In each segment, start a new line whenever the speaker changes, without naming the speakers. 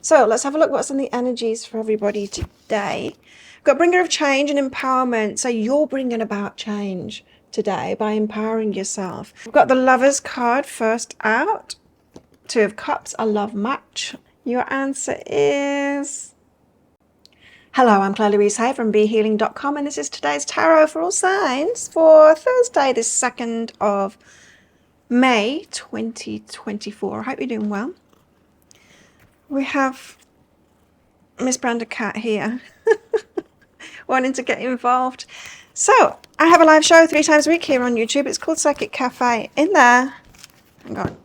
So let's have a look what's in the energies for everybody today. We've got bringer of change and empowerment. So you're bringing about change today by empowering yourself. We've got the Lovers card first out. Two of Cups, a love match. Your answer is... Hello, I'm Claire Louise Hay from BeHealing.com, and this is today's tarot for all signs for Thursday, the 2nd of May 2024. I hope you're doing well. We have Miss Brenda Cat here wanting to get involved. So I have a live show 3 times a week here on YouTube. It's called Psychic Cafe. In there, hang on.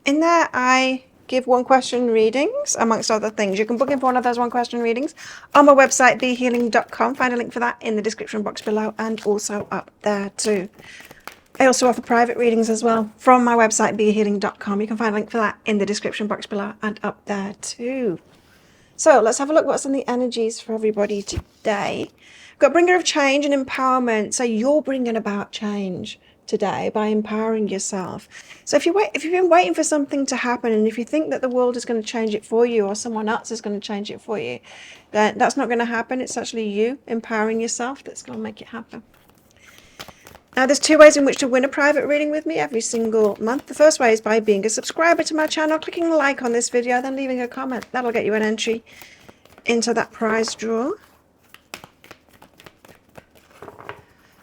In there, I give 1-question readings, amongst other things. You can book in for one of those 1-question readings on my website, BeHealing.com. Find a link for that in the description box below and also up there too. I also offer private readings as well from my website, BeHealing.com. You can find a link for that in the description box below and up there too. So let's have a look what's in the energies for everybody today. We've got bringer of change and empowerment. So you're bringing about change today by empowering yourself. So if you've been waiting for something to happen, and if you think that the world is going to change it for you or someone else is going to change it for you, then that's not going to happen. It's actually you empowering yourself that's going to make it happen. Now, there's 2 ways in which to win a private reading with me every single month. The first way is by being a subscriber to my channel, clicking like on this video, then leaving a comment. That'll get you an entry into that prize draw.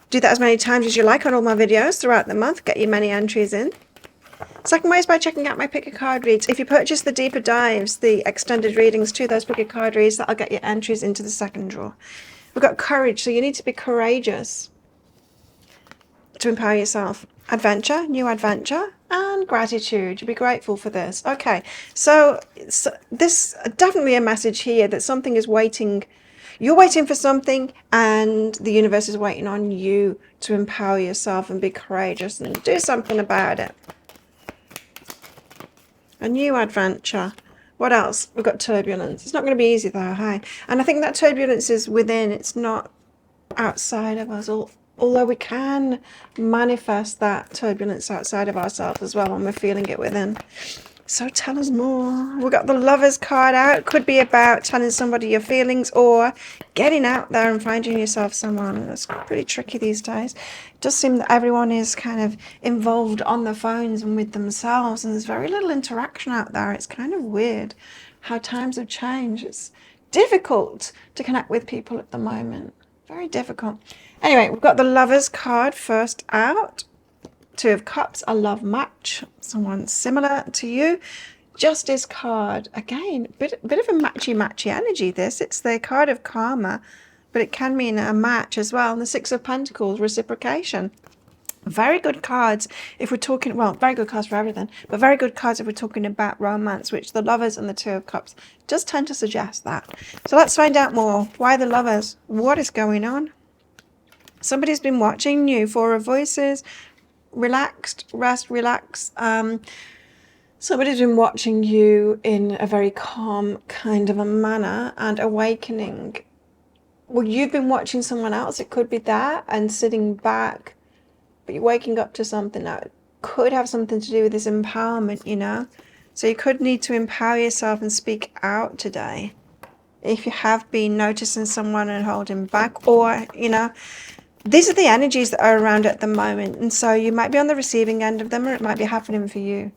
Do that as many times as you like on all my videos throughout the month. Get you many entries in. Second way is by checking out my pick a card reads. If you purchase the deeper dives, the extended readings to those pick a card reads, that'll get you entries into the second draw. We've got courage, so you need to be courageous to empower yourself. Adventure, new adventure, and gratitude. You'll be grateful for this. Okay, so this definitely a message here that something is waiting. You're waiting for something, and the universe is waiting on you to empower yourself and be courageous and do something about it. A new adventure. What else? We've got turbulence. It's not going to be easy though, hey? And I think that turbulence is within. It's not outside of us. Although we can manifest that turbulence outside of ourselves as well when we're feeling it within. So tell us more. We've got the Lovers card out. Could be about telling somebody your feelings or getting out there and finding yourself someone. That's pretty tricky these days. It does seem that everyone is kind of involved on their phones and with themselves, and there's very little interaction out there. It's kind of weird how times have changed. It's difficult to connect with people at the moment. Very difficult. Anyway, we've got the Lovers card first out. 2 of Cups, a love match. Someone similar to you. Justice card. Again, bit of a matchy energy this. It's the card of karma, but it can mean a match as well. And the 6 of Pentacles, reciprocation. Very good cards if we're talking, well, very good cards for everything, but very good cards if we're talking about romance, which the Lovers and the 2 of Cups just tend to suggest that. So let's find out more. Why the Lovers? What is going on? Somebody's been watching you. 4 of Voices. Relaxed, rest, relax. Somebody's been watching you in a very calm kind of a manner and awakening. Well, you've been watching someone else. It could be that and sitting back, but you're waking up to something that could have something to do with this empowerment, you know. So you could need to empower yourself and speak out today. If you have been noticing someone and holding back, or, you know, these are the energies that are around at the moment. And so you might be on the receiving end of them, or it might be happening for you.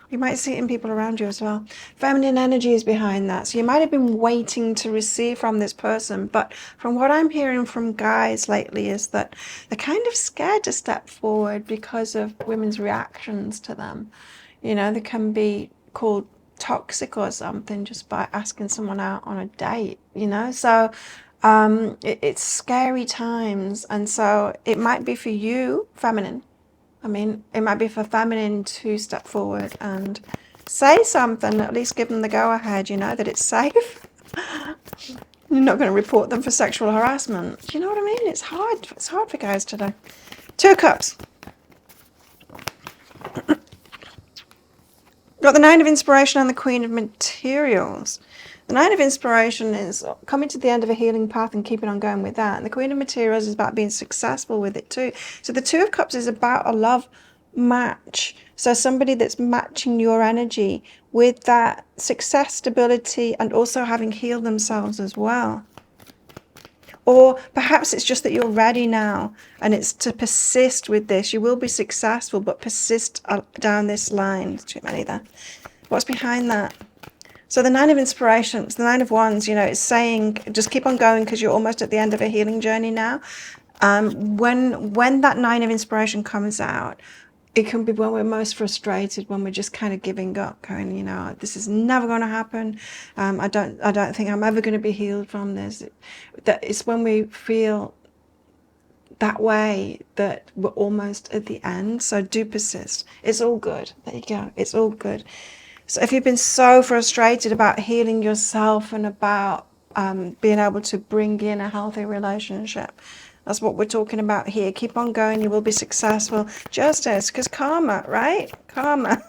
You might see it in people around you as well. Feminine energy is behind that. So you might have been waiting to receive from this person. But from what I'm hearing from guys lately is that they're kind of scared to step forward because of women's reactions to them. You know, they can be called toxic or something just by asking someone out on a date, you know. So it's scary times, and so it might be for you, feminine. I mean, it might be for feminine to step forward and say something, at least give them the go-ahead, you know, that it's safe. You're not going to report them for sexual harassment. Do you know what I mean? It's hard. It's hard for guys today. 2 of Cups. Got the 9 of Inspiration and the Queen of Materials. The 9 of Inspiration is coming to the end of a healing path and keeping on going with that. And the Queen of Materials is about being successful with it too. So the 2 of Cups is about a love match. So somebody that's matching your energy with that success, stability, and also having healed themselves as well. Or perhaps it's just that you're ready now, and it's to persist with this. You will be successful, but persist down this line. Too many there. What's behind that? So the Nine of Inspirations, the Nine of Wands, you know, it's saying just keep on going because you're almost at the end of a healing journey now. When that Nine of Inspiration comes out, it can be when we're most frustrated, when we're just kind of giving up, going, you know, this is never going to happen. I don't think I'm ever going to be healed from this. It's when we feel that way that we're almost at the end. So do persist. It's all good. There you go. It's all good. So if you've been so frustrated about healing yourself and about being able to bring in a healthy relationship, that's what we're talking about here. Keep on going. You will be successful. Justice, because karma, right? Karma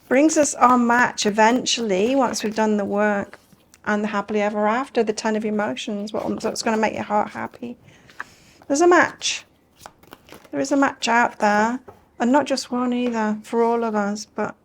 brings us our match eventually once we've done the work. And the happily ever after, the 10 of emotions, what's going to make your heart happy. There's a match. There is a match out there. And not just one either, for all of us. But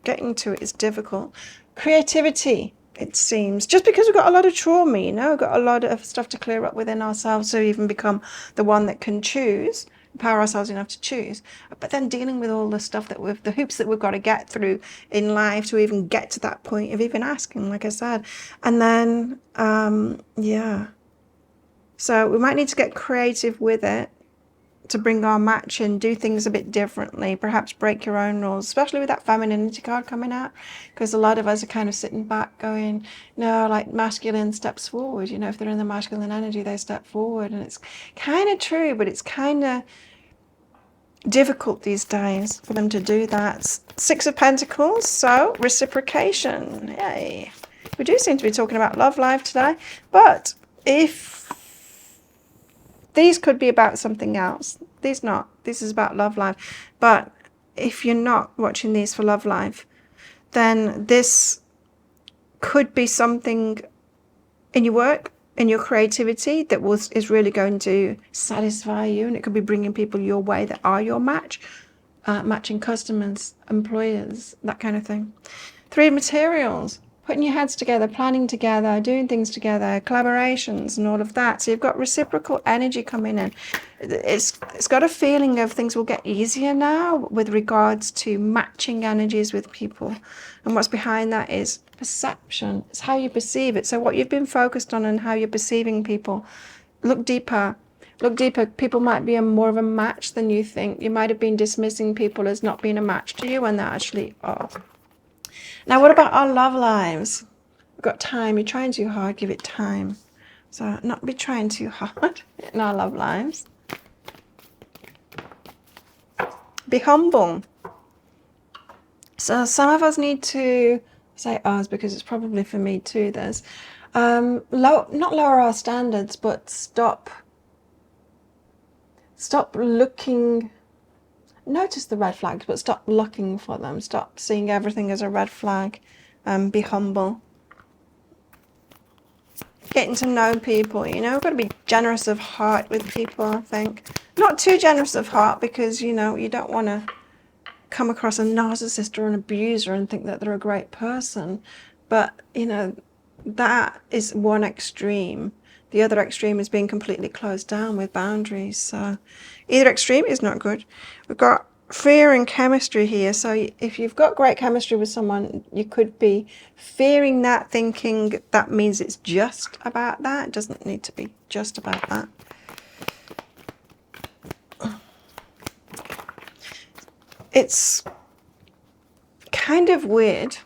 getting to it is difficult. Creativity. It seems, just because we've got a lot of trauma, you know, we've got a lot of stuff to clear up within ourselves to even become the one that can choose, empower ourselves enough to choose. But then dealing with all the stuff the hoops that we've got to get through in life to even get to that point of even asking, like I said. And then, yeah. So we might need to get creative with it to bring our match and do things a bit differently, perhaps break your own rules, especially with that femininity card coming out, because a lot of us are kind of sitting back going, no, like masculine steps forward, you know, if they're in the masculine energy, they step forward. And it's kind of true, but it's kind of difficult these days for them to do that. Six of Pentacles, so reciprocation. Yay. We do seem to be talking about love life today, but if these could be about something else. These not. This is about love life. But if you're not watching these for love life, then this could be something in your work, in your creativity that is really going to satisfy you. And it could be bringing people your way that are your match, matching customers, employers, that kind of thing. Three of Materials. Putting your heads together, planning together, doing things together, collaborations and all of that. So you've got reciprocal energy coming in. It's got a feeling of things will get easier now with regards to matching energies with people. And what's behind that is perception. It's how you perceive it. So what you've been focused on and how you're perceiving people. Look deeper. Look deeper. People might be more of a match than you think. You might have been dismissing people as not being a match to you when they actually are. Now, what about our love lives? We've got time. You're trying too hard, give it time. So not be trying too hard in our love lives. Be humble. So some of us need to say us because it's probably for me too. There's not lower our standards, but stop looking. Notice the red flags, but stop looking for them. Stop seeing everything as a red flag. Be humble. Getting to know people, you know, we've got to be generous of heart with people, I think. Not too generous of heart because, you know, you don't want to come across a narcissist or an abuser and think that they're a great person. But, you know, that is one extreme. The other extreme is being completely closed down with boundaries. So either extreme is not good. We've got fear and chemistry here. So if you've got great chemistry with someone, you could be fearing that, thinking that means it's just about that. It doesn't need to be just about that. It's kind of weird,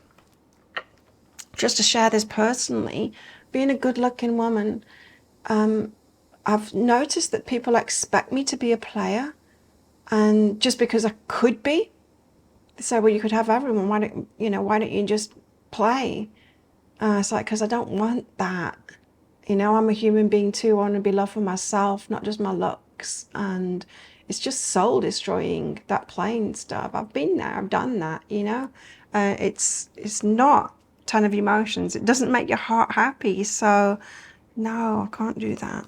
just to share this personally, being a good-looking woman, I've noticed that people expect me to be a player, and just because I could be, they say, well, you could have everyone, why don't you just play? It's like, because I don't want that. You know, I'm a human being too. I want to be loved for myself, not just my looks. And it's just soul destroying, that playing stuff. I've been there, I've done that, you know. It's not 10 of emotions. It doesn't make your heart happy. So no, I can't do that.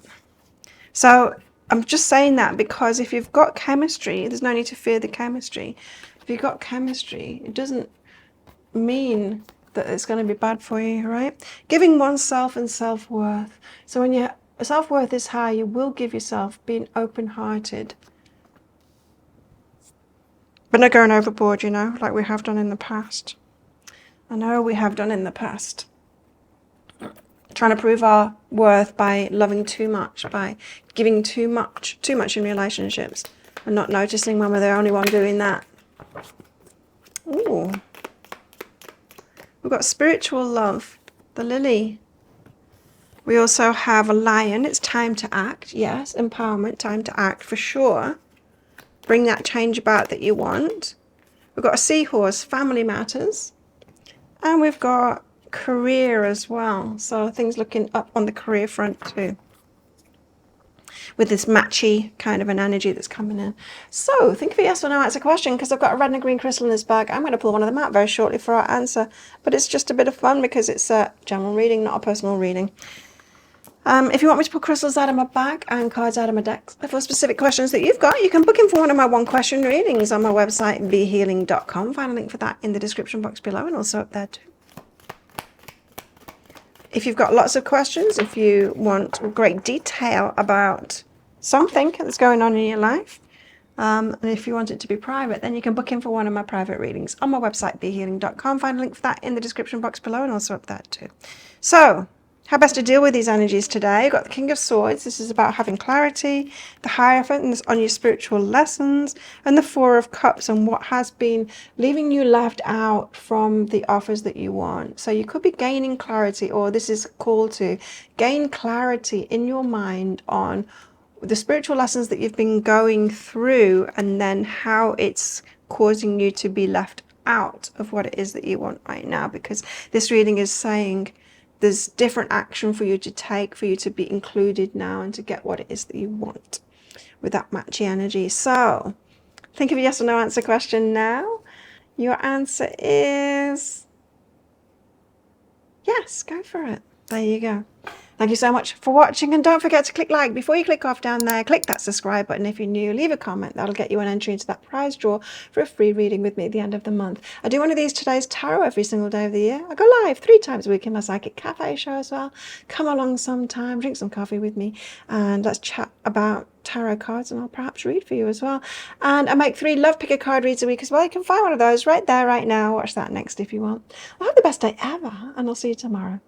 So I'm just saying that because if you've got chemistry, there's no need to fear the chemistry. If you've got chemistry, it doesn't mean that it's going to be bad for you, right? Giving oneself and self-worth. So when your self-worth is high, you will give yourself, being open-hearted. But not going overboard, you know, like we have done in the past. I know we have done in the past. Trying to prove our worth by loving too much, by giving too much in relationships, and not noticing when we're the only one doing that. Ooh. We've got spiritual love, the lily. We also have a lion. It's time to act. Yes, empowerment, time to act for sure. Bring that change about that you want. We've got a seahorse, family matters. And we've got career as well. So things looking up on the career front too, with this matchy kind of an energy that's coming in. So think of a yes or no answer question, because I've got a red and a green crystal in this bag. I'm going to pull one of them out very shortly for our answer, but it's just a bit of fun because it's a general reading, not a personal reading. If you want me to pull crystals out of my bag and cards out of my decks for specific questions that you've got, you can book in for one of my one question readings on my website, behealing.com. Find a link for that in the description box below and also up there too. If you've got lots of questions, if you want great detail about something that's going on in your life, and if you want it to be private, then you can book in for one of my private readings on my website, behealing.com. Find a link for that in the description box below and also up there too. So, how best to deal with these energies today? You've got the King of Swords. This is about having clarity. The Hierophant on your spiritual lessons. And the Four of Cups and what has been leaving you left out from the offers that you want. So you could be gaining clarity, or this is called to gain clarity in your mind on the spiritual lessons that you've been going through, and then how it's causing you to be left out of what it is that you want right now. Because this reading is saying there's different action for you to take, for you to be included now and to get what it is that you want with that matchy energy. So think of a yes or no answer question now. Your answer is yes, go for it. There you go. Thank you so much for watching, and don't forget to click like before you click off down there. Click that subscribe button if you're new. Leave a comment. That'll get you an entry into that prize draw for a free reading with me at the end of the month. I do one of these today's tarot every single day of the year. I go live 3 times a week in my Psychic Cafe show as well. Come along sometime, drink some coffee with me, and let's chat about tarot cards, and I'll perhaps read for you as well. And I make 3 love picker card reads a week as well. You can find one of those right there, right now. Watch that next if you want. Well, have the best day ever, and I'll see you tomorrow.